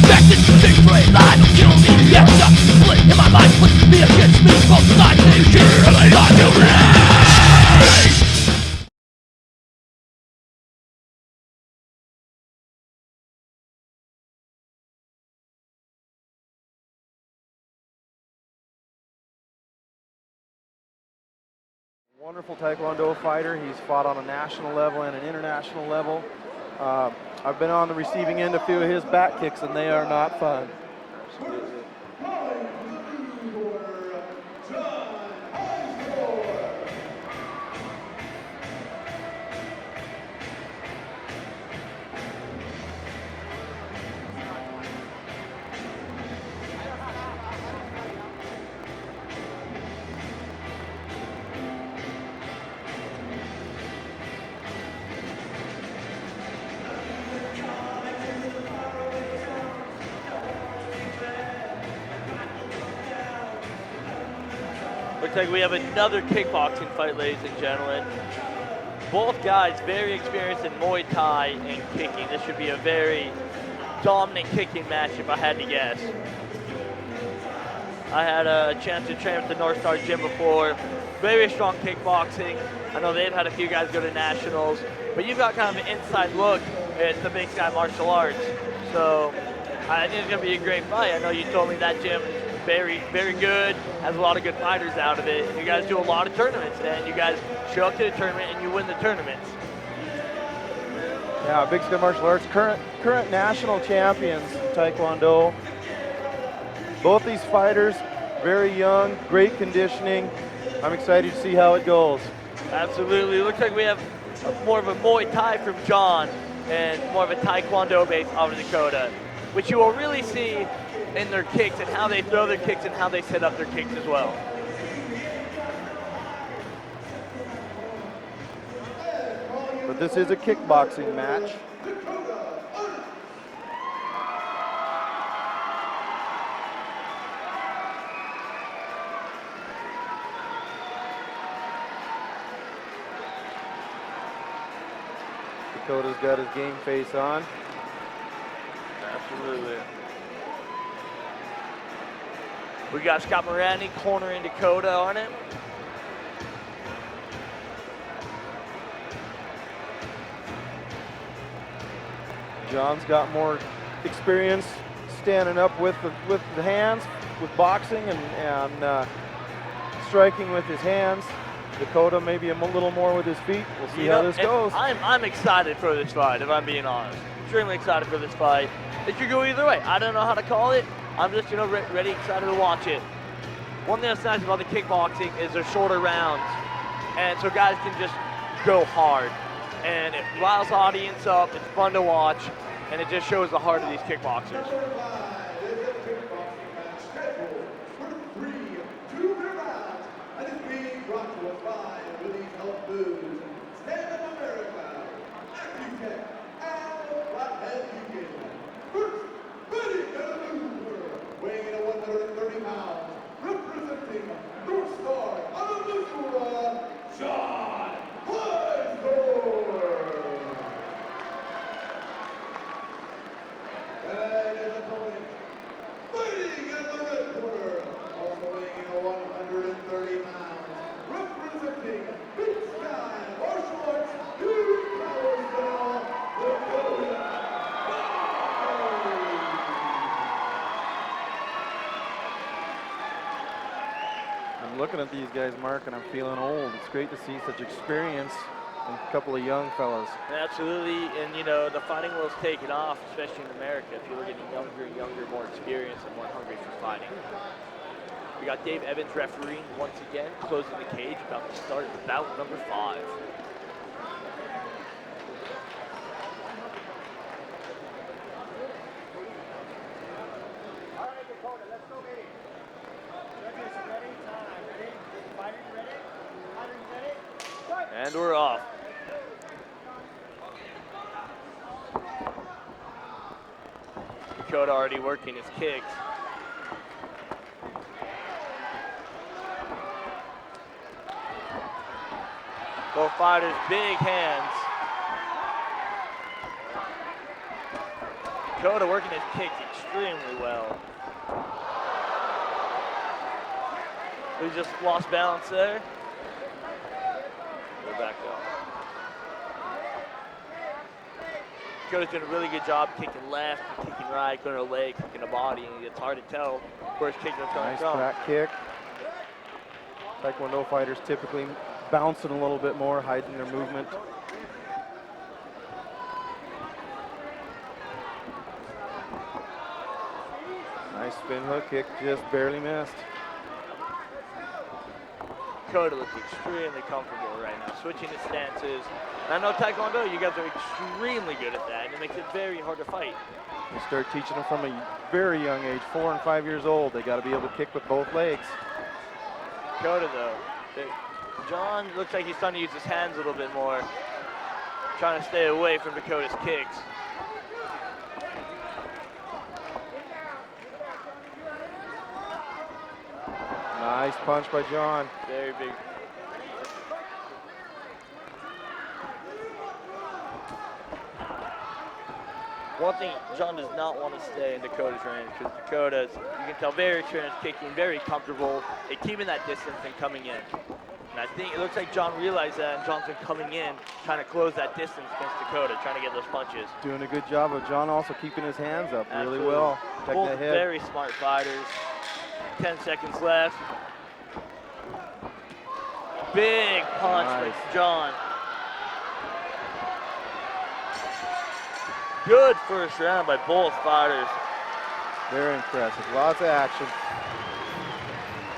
Expected victory line, kill me, yes, the split in my mind, split me against me, both sides, they share, and I got to play. Wonderful Taekwondo fighter. He's fought on a national level and an international level. I've been on the receiving end of a few of his back kicks, and they are not fun. Absolutely. Looks like we have another kickboxing fight, ladies and gentlemen. Both guys very experienced in Muay Thai and kicking. This should be a very dominant kicking match if I had to guess. I had a chance to train with the North Star Gym before. Very strong kickboxing. I know they've had a few guys go to nationals, but you've got kind of an inside look at the Big Sky Martial Arts. So I think it's going to be a great fight. I know you told me that gym is very, very good, has a lot of good fighters out of it. And you guys do a lot of tournaments, and you guys show up to the tournament and you win the tournaments. Yeah, Big Sky Martial Arts, current national champions in Taekwondo. Both these fighters, very young, great conditioning. I'm excited to see how it goes. Absolutely. Looks like we have more of a Muay Thai from John and more of a Taekwondo base out of Dakota, which you will really see in their kicks and how they throw their kicks and how they set up their kicks as well. But this is a kickboxing match. Dakota's got his game face on. Absolutely. We got Scott Morani cornering Dakota on it. John's got more experience standing up with the hands, with boxing and striking with his hands. Dakota maybe a little more with his feet. We'll see how this goes. I'm excited for this fight, if I'm being honest. Extremely excited for this fight. It could go either way. I don't know how to call it. I'm just, ready, excited to watch it. One thing that's nice about the kickboxing is they're shorter rounds, and so guys can just go hard. And it riles the audience up, it's fun to watch, and it just shows the heart of these kickboxers. Looking at these guys, Mark, and I'm feeling old. It's great to see such experience in a couple of young fellas. Absolutely, and the fighting world's taken off, especially in America. People are getting younger and younger, more experienced, and more hungry for fighting. We got Dave Evans refereeing once again, closing the cage, about to start bout number 5. And we're off. Dakota already working his kicks. Both fighters, big hands. Dakota working his kicks extremely well. We just lost balance there. Go back up. Dakota's doing a really good job kicking left, kicking right, going to the leg, kicking the body, and it's hard to tell where his kick is coming Nice from. crack kick. Taekwondo fighters typically bouncing a little bit more, hiding their movement. Nice spin hook kick, just barely missed. Dakota looks extremely comfortable right now, switching his stances. And I know Taekwondo, you guys are extremely good at that, and it makes it very hard to fight. You start teaching them from a very young age, 4 and 5 years old. They got to be able to kick with both legs. Dakota, though, John looks like he's starting to use his hands a little bit more, trying to stay away from Dakota's kicks. Nice punch by John. Very big. One thing, John does not want to stay in Dakota's range because Dakota's, you can tell, very experienced kicking, very comfortable at keeping that distance and coming in. And I think it looks like John realized that, and John's been coming in, trying to close that distance against Dakota, trying to get those punches. Doing a good job of John also keeping his hands up Absolutely. really well. Protect Both that head. very smart fighters. 10 seconds left. Big punch Nice. by John. Good first round by both fighters. Very impressive. Lots of action.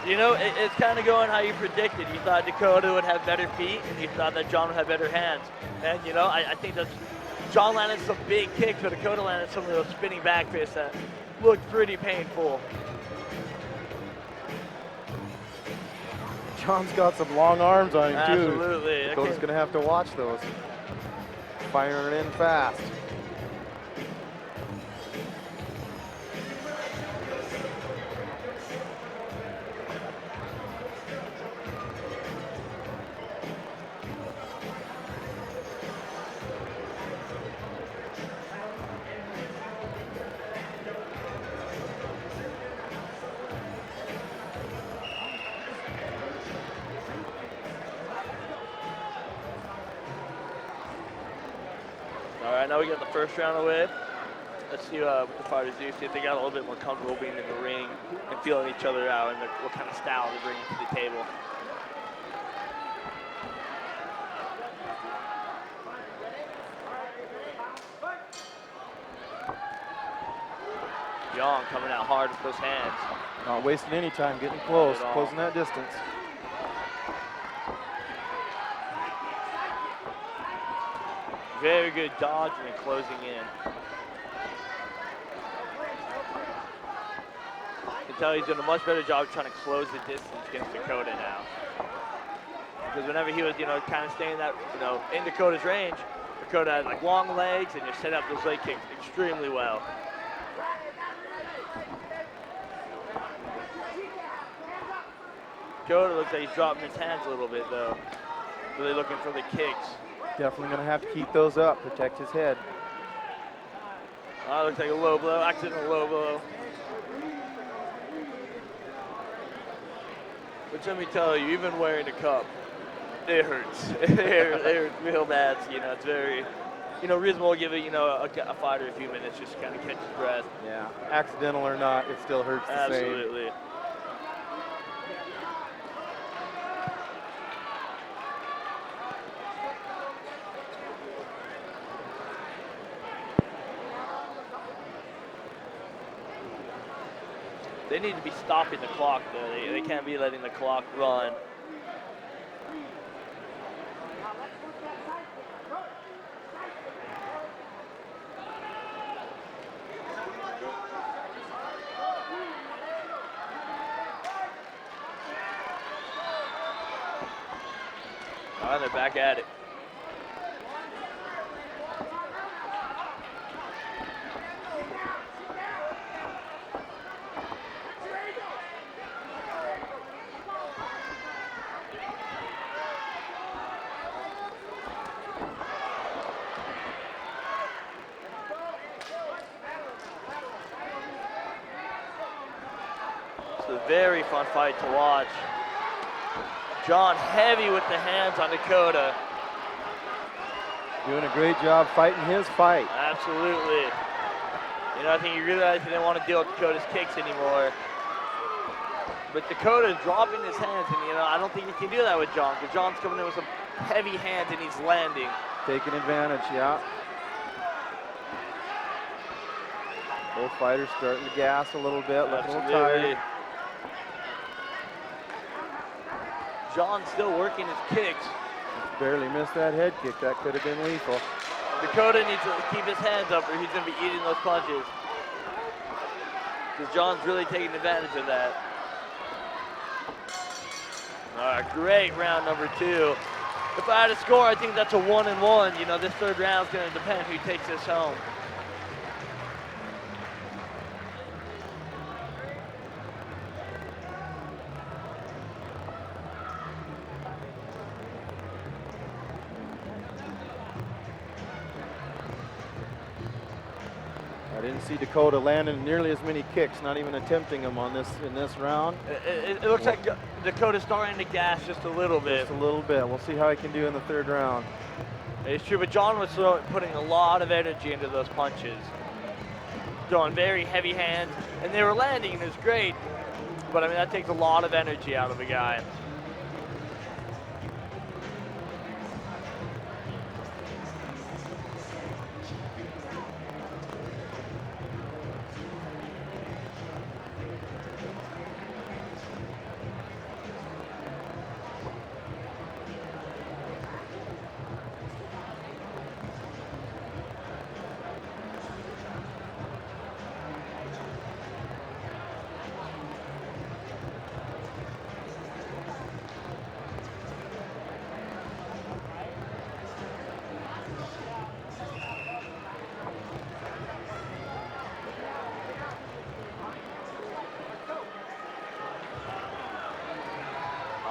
You know, it's kind of going how you predicted. You thought Dakota would have better feet, and you thought that John would have better hands. And, you know, I think that John landed some big kicks, but Dakota landed some of those spinning back fists that looked pretty painful. John's got some long arms on him, too. Absolutely. Dakota's going to have to watch those. Firing it in fast. All right, now we got the first round away. Let's see what the fighters do, see if they got a little bit more comfortable being in the ring and feeling each other out and what kind of style they bring to the table. Young coming out hard with those hands. Not wasting any time, getting close, Not at all. closing that distance. Very good dodging and closing in. You can tell he's doing a much better job trying to close the distance against Dakota now. Because whenever he was, you know, kind of staying that, you know, in Dakota's range, Dakota had like long legs and just set up those leg kicks extremely well. Dakota looks like he's dropping his hands a little bit though. Really looking for the kicks. Definitely going to have to keep those up, protect his head. Looks like a low blow, accidental low blow. Which let me tell you, even wearing a cup, it hurts. it hurts real bad. So, you know, it's very, you know, reasonable to give it, you know, a fighter a few minutes just to kind of catch his breath. Yeah, accidental or not, it still hurts the same. Absolutely. They need to be stopping the clock, though. They can't be letting the clock run. All right, they're back at it. Very fun fight to watch. John heavy with the hands on Dakota. Doing a great job fighting his fight. Absolutely. You know, I think he realized he didn't want to deal with Dakota's kicks anymore. But Dakota's dropping his hands, and you know, I don't think he can do that with John, because John's coming in with some heavy hands and he's landing. Taking advantage, yeah. Both fighters starting to gas a little bit, looking a little tired. John's still working his kicks. Barely missed that head kick. That could have been lethal. Dakota needs to keep his hands up or he's going to be eating those punches. Because John's really taking advantage of that. All right, great round number 2. If I had a score, I think that's a 1-1. You know, this third round is going to depend who takes this home. I didn't see Dakota landing nearly as many kicks, not even attempting them on in this round. It looks like Dakota's starting to gas just a little bit. Just a little bit. We'll see how he can do in the third round. It's true, but John was putting a lot of energy into those punches. Throwing very heavy hands, and they were landing, and it was great. But I mean, that takes a lot of energy out of a guy.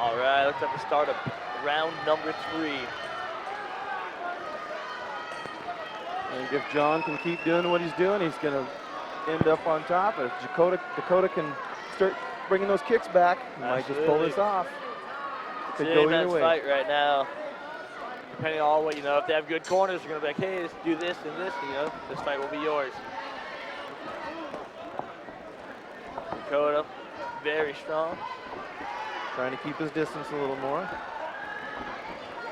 All right, looks like the start of round number 3. And if John can keep doing what he's doing, he's going to end up on top. If Dakota can start bringing those kicks back, he might just pull this off. Could go either way. Fight right now. Depending on what, you know, if they have good corners, they're going to be like, hey, let's do this and this, you know, this fight will be yours. Dakota, very strong. Trying to keep his distance a little more.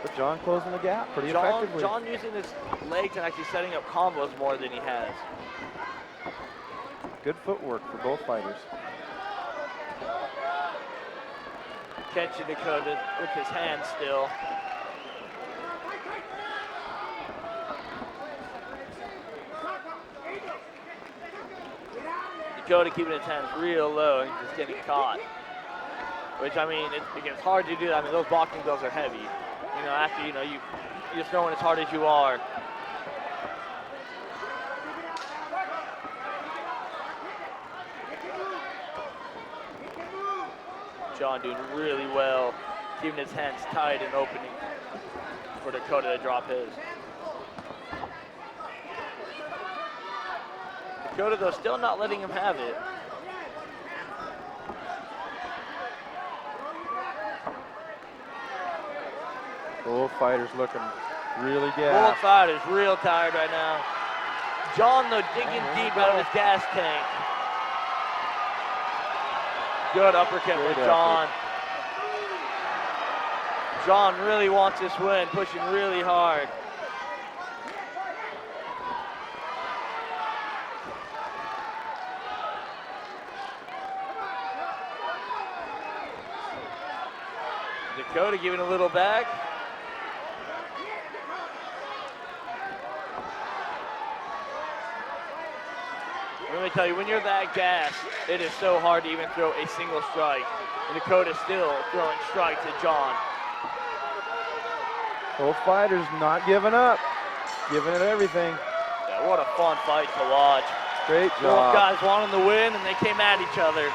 But John closing the gap pretty effectively. John using his legs and actually setting up combos more than he has. Good footwork for both fighters. Catching Dakota with his hands still. Dakota keeping his hands real low and just getting caught. Which, I mean, it's hard to do that. I mean, those boxing gloves are heavy. You know, after, you know, you're throwing as hard as you are. John doing really well, keeping his hands tight and opening for Dakota to drop his. Dakota, though, still not letting him have it. Both fighters looking really gassed. Both fighters real tired right now. John, though, digging deep out of his gas tank. Good uppercut from John. John really wants this win, pushing really hard. Dakota giving a little back. Let me tell you, when you're that gassed, it is so hard to even throw a single strike. And Dakota's still throwing strikes at John. Both fighters not giving up, giving it everything. Yeah, what a fun fight to watch. Great job. Both guys wanted to win, and they came at each other.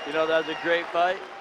You know, that was a great fight.